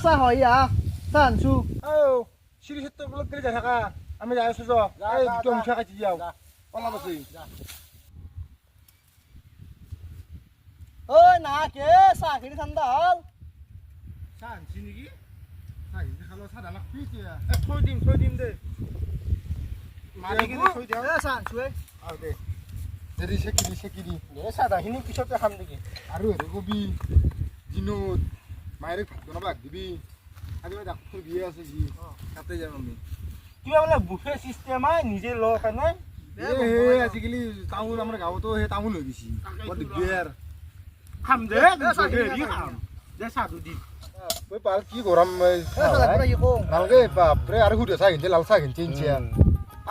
চাহ হয় চাহ আনছো চিৰি ক্ষেত্ৰৰ বোলত গেলি যাই থাকা আমি যাই আছো যা এই দুটা মিঠা কাটি যাও অলপ আছে ঐ না কে চাহখিনি ঠাণ্ডা হল চাহ আনছি নেকি চাহ খালো চাহ দালাক থৈ দিম দে মাৰি কিনে থৈ দিওঁ চাহ আনছো আৰু দে দেৰি চেকিৰি চাহ দাখিনি পিছতে খাম নেকি আৰু হেৰি কবি দিনত মায়েৰে ভাত বনাব দিবি আজি ডাক্তৰ বিয়ে আছে যি তাতে যাম আমি কিবা মানে বুফে চিষ্টেম নিজে ল কাৰণে আজিকালি টাউন আমাৰ গাঁৱতো সেই টাউন হৈ গৈছে বৰ দিগদাৰ খাম দে খাম দে চাহটো দি পাল কি গৰম নালাগে বাপৰে আৰু সুধে চাহ কিনছে লাল চাহ কিনছে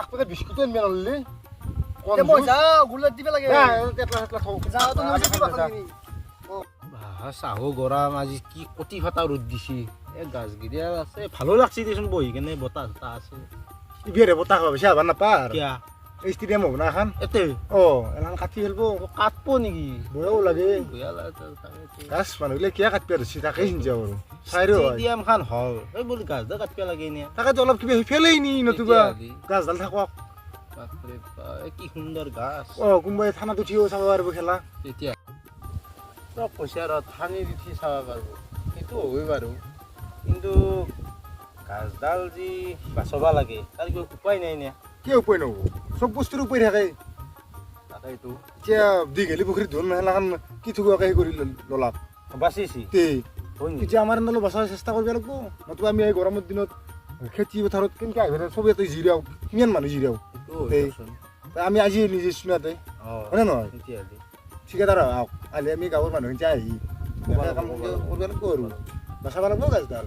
আগতে বিস্কুট আনিব নললি চাহো গৰম আজি কি কটি ফটা ৰ'দ দিছে গাছ গিৰিয়া আছে ভালো লাগছে দেচোন বহি কেনে বতাহ চতাহ আছে বিয়াৰে বতাহ খাব বেছি আভাৰ নাপাৰ ষ্টেডিয়াম হ'ব না এখন এতে এখন কাটি ফেলব কাটব নেকি বয়াও লাগে গাছ মানুহবিলাক কিয় কাটব ধৰিছে তাকে চিন্তা কৰো ষ্টেডিয়াম খান হল এই বুলি গাছডাল কাটব লাগে নে তাকেতো অলপ কিবা সিফালেই নি নতুবা গাছডাল থাকক কি সুন্দৰ গাছ কোনোবাই থানাত উঠিও চাব পাৰিব খেলা তেতিয়া পইচা থানি উঠি চাব পাৰিব সেইটো হ'বই বাৰু কিন্তু গাছডাল যি বাচব লাগে তাৰ কিবা উপায় নাই নে কি উপায় নহ'ব চব বস্তুৰ উপায় থাকে তাকেইতো এতিয়া দীঘলী পুখুৰীত ধন মেলাখন কি থুকুৱাকে কৰি ললাক বাচিছি এতিয়া আমাৰ এনেও বচাব চেষ্টা কৰিব লাগিব নতুবা আমি এই গৰমৰ দিনত খেতি পথাৰত কেনেকৈ আহিব চবেই জিৰাও কিমান মানুহ জিৰাও আমি আজি নিজে চুনাতে হয়নে নহয় ঠিকাদাৰ আহক আহিলে আমি গাঁৱৰ মানুহখিনি আহি কাম কৰিব লাগিব আৰু বচাব লাগিব গাছডাল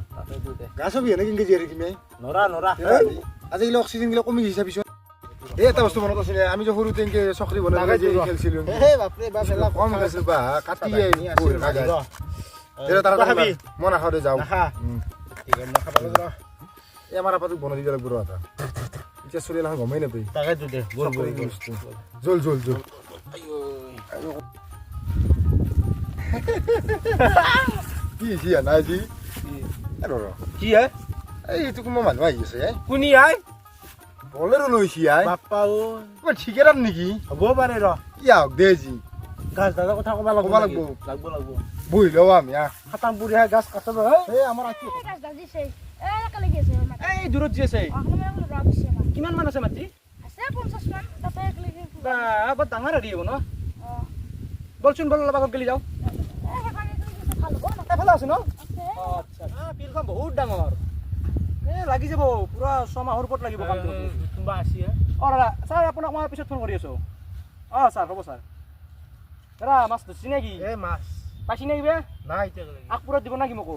গাছ হবি এনে কেনেকৈ জীয়াই থাকিম নৰা আজিকালি অক্সিজেনবিলাক কমি গৈছে পিছত এই এটা বস্তু মনত আছে আমি যে সৰুতে এনেকৈ চকৰি বনাই খেলিছিলোঁ কম খাইছিলোঁ বা কাটি মই নাখাওঁ দে যাওঁ এই আমাৰ আপাটোক বনাই দিব লাগিব এটা এতিয়া চলি নহয় গমেই নাপায় তাকেতো দে জল কি নাই যি কি এইটো কোনোবা মানুহ আহি আছে কোনি বলেৰো লৈছি বাপ্পা ঠিকেদাৰ নেকি হ'ব পাৰে কি আহক দে যি গাছডালৰ কথা ক'ব লাগিব বহি লওঁ আমি খাটাম পুৰি গাছ কাটব আমাৰ এই দূৰত যি আছে কিমান মান আছে মাটি বৰ ডাঙৰ হেৰি হ'ব ন বলচোন বল অলপ আগত গেলি যাওঁ এফালে আছে ন আচ্ছা ফিল্ডখন বহুত ডাঙৰ লাগি যাব পুৰা 6 মাহৰ ওপৰত লাগিব কামটো কোনোবা আছে দাদা ছাৰ আপোনাক মই পিছত ফোন কৰি আছোঁ ছাৰ হ'ব ছাৰ দাদা মাছ ধৰিছি নেকি মাছ পাইছি নেকি বে নাই আগপুৰত দিব নেকি মোকো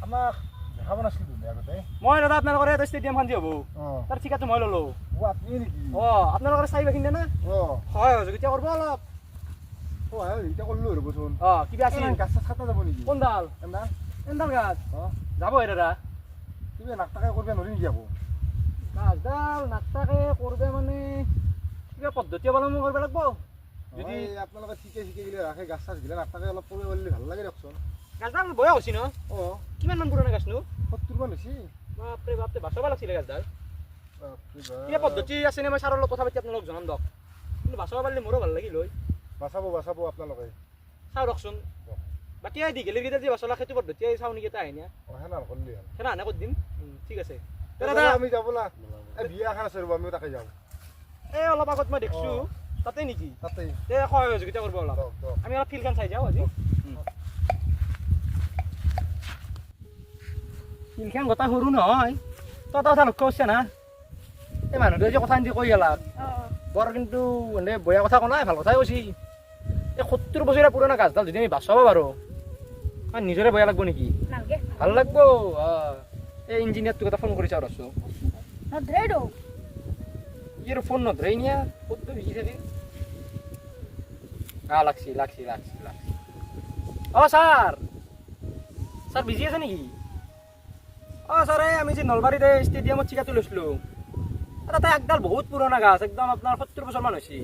আমাক দেখাব নাছিলোঁ আগতে মই দাদা আপোনালোকৰ এটা ষ্টেডিয়ামখন যি হ'ব তাৰ ঠিকাটো মই ল'লোঁ আপুনি নেকি আপোনালোকৰ চাই বাখিন্দে না হয় সহযোগিতা কৰিব অলপ এতিয়া কৰিলোঁ ৰ'বচোন কিবা আছে গাছ চাছ কাটা যাব নেকি কোনডাল এণ্ডাল গাছ যাব দাদা কিবা নাকটাকে কৰিব নোৱাৰি নেকি আকৌ গাছডাল নাকটাকে কৰিব মানে কিবা পদ্ধতি অৱলম্বন কৰিব লাগিব যদি আপোনালোকে ঠিকে গ'লে ৰাখে গাছ চাছ গিলা নাকটাকে অলপ কৰিব পাৰিলে ভাল লাগে দিয়কচোন গাছডাল বয়া হৈছে ন কিমান মান পুৰণা গাছনো 70 মান হৈছে বাপৰে বাচবা লাগিছিলে গাছডাল কিবা পদ্ধতি আছে নে মই ছাৰৰ লগত কথা পাতি আপোনালোকক জনাম দিয়ক কিন্তু বাচবা পাৰিলে মোৰো ভাল লাগিল হয় বাচাব আপোনালোকে চাওঁ ৰকচোন বাকী দীঘলীৰ কেইটা যি বাচলা সেইটো পদ্ধতি চাওঁ নেকি এটা আহিনে সেনা কৰি দিম ঠিক আছে আমি যাব না বিয়া এখন আছে ৰ'ব আমিও তাকে যাওঁ এই অলপ আগত মই দেখিছোঁ তাতে নেকি তাতে সহযোগিতা কৰিব অলপ আমি অলপ ফিল্ডখন চাই যাওঁ আজি ফিল্ডখন গোটা সৰু নহয় তই এটা কথা লক্ষ্য কৰিছা না এই মানুহটোৱে যে কথা কৈ গেলাক বৰ কিন্তু এনে বেয়া কথা কোৱা নাই ভাল কথাই কৈছি এই 70 বছৰীয়া পুৰণা গাছডাল যদি আমি বাচাব পাৰোঁ নিজৰে বেয়া লাগব নেকি ভাল লাগব এই ইঞ্জিনিয়াৰটোক এটা ফোন কৰিছা আৰু আছোঁ ইয়াৰ ফোন নধৰাই নিয়া ক'তটো বিজি থাকি লাগছি ছাৰ বিজি আছে নেকি ছাৰ এই আমি যে নলবাৰীত ষ্টেডিয়ামত চিকাটো লৈছিলোঁ তাতে একডাল বহুত পুৰণা গাছ একদম আপোনাৰ 70 বছৰমান হৈছে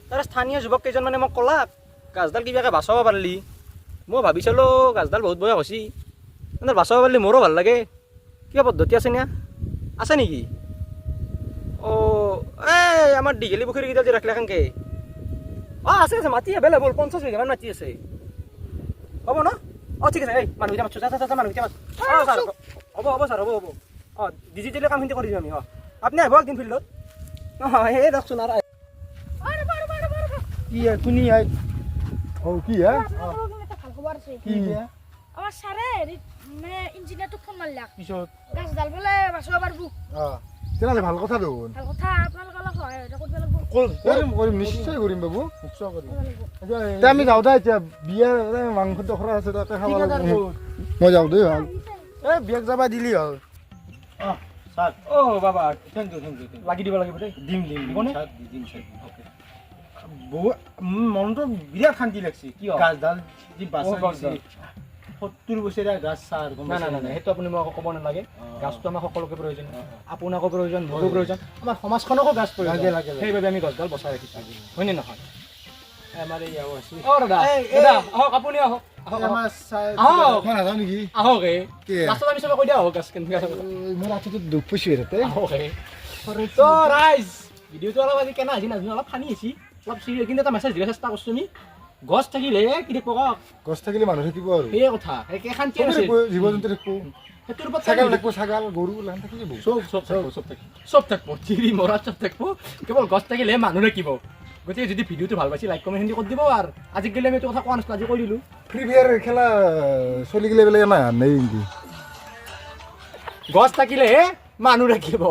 তাৰ স্থানীয় যুৱক কেইজনমানে মোক ক'লাক গাছডাল কিবাকৈ বাচাব পাৰিলি মই ভাবিছিলোঁ গাছডাল বহুত বয়স হৈছে মানে বাচাব পাৰিলে মোৰো ভাল লাগে কিবা পদ্ধতি আছে নে আছে নেকি অঁ এই আমাৰ দীঘলী পুখুৰীকেইটা যে ৰাখিলে এখানকে অঁ আছে আছে মাটি এভেইলেবল 50 বিঘামান মাটি আছে হ'ব ন অঁ ঠিক আছে এই মানুহকেইটা মাতছোঁ যা মানুহকেইটা মাত অঁ ছাৰ হ'ব ছাৰ হ'ব অঁ ডিজিটেলি কামখিনি কৰি দিম আমি অঁ আপুনি আহিব একদিন ফিল্ডত অঁ সেই দিয়কচোন আৰু কি শুনি আই ও কি হ্যাঁ ভাল খবৰ আছে কি আমাৰ ছাৰে মানে ইঞ্জিনিয়াৰটোক ফোন মাৰিলাক পিছত গাছডাল বোলে বাচিব পাৰিব তেনেহ'লে ভাল কথা দেখোন ভাল কথা আপোনালোকে অলপ সহায় কৰিব লাগিব কৰিম নিশ্চয় কৰিম বাবু নিশ্চয় কৰিম এতিয়া আমি যাওঁ দে এতিয়া বিয়াৰ মাংস দখৰা আছে তাতে খাব লাগিব মই যাওঁ দেই ভাল এই বিয়াক যাবা দিলি হ'ল ছাৰ অঁ বাবা থেংক ইউ লাগি দিব লাগিব দেই দিম দিবনে? দিম বহু মনটো বিৰাট শান্তি লাগছে কিয়? গাছডাল যি বাচাই গছডাল। দিছে 70 বছৰীয়া গাছ ছাৰ গম নাই পাইছে? সেইটো আপুনি মোক ক'ব নালাগে অঁ। গাছটো আমাক সকলোকে প্ৰয়োজন আপোনাকো প্ৰয়োজন মোৰো প্ৰয়োজন আমাৰ সমাজখনকো গাছ প্ৰয়োজন লাগে। সেইবাবে আমি গছডাল বচাই ৰাখিছোঁ হয়নে নহয় আমাৰ ইয়াও আছে অঁ দাদা দাদা আহক আপুনি আহক আমাৰ চাই আহক। মই নাযাওঁ নেকি আহক কি? লাষ্টত আমি চবে কৈ দিয়া আহক গাছ কেনেকৈ মোৰ ৰাতিটো দুখ পাইছোঁ তাতে আহক তো ৰাইজ ভিডিঅ'টো অলপ আজি কেনে আজি নাজানো অলপ ফানি আহিছে অলপ চিৰিয়াছ কিন্তু এটা মেছেজ দিব চেষ্টা কৰিছোঁ আমি গছ থাকিলে কি দেখব কওক গছ থাকিলে মানুহ থাকিব আৰু সেয়ে কথা একে শান্তি আছে জীৱ জন্তু থাকিব সেইটোৰ ওপৰত ছাগাল থাকিব ছাগাল গৰু লান থাকি যাব চব থাকিব চিৰি মৰা চব থাকিব কেৱল গছ থাকিলে মানুহ থাকিব গতিকে যদি ভিডিঅ'টো ভাল পাইছে লাইক কমেণ্ট কৰি দিব আৰু আজি গ'লে আমি এইটো কথা কোৱা নাছিলোঁ আজি কৈ দিলোঁ ফ্ৰী ফায়াৰ খেলা চলি গেলে বোলে নাই নেকি গছ থাকিলেহে মানুহ থাকিব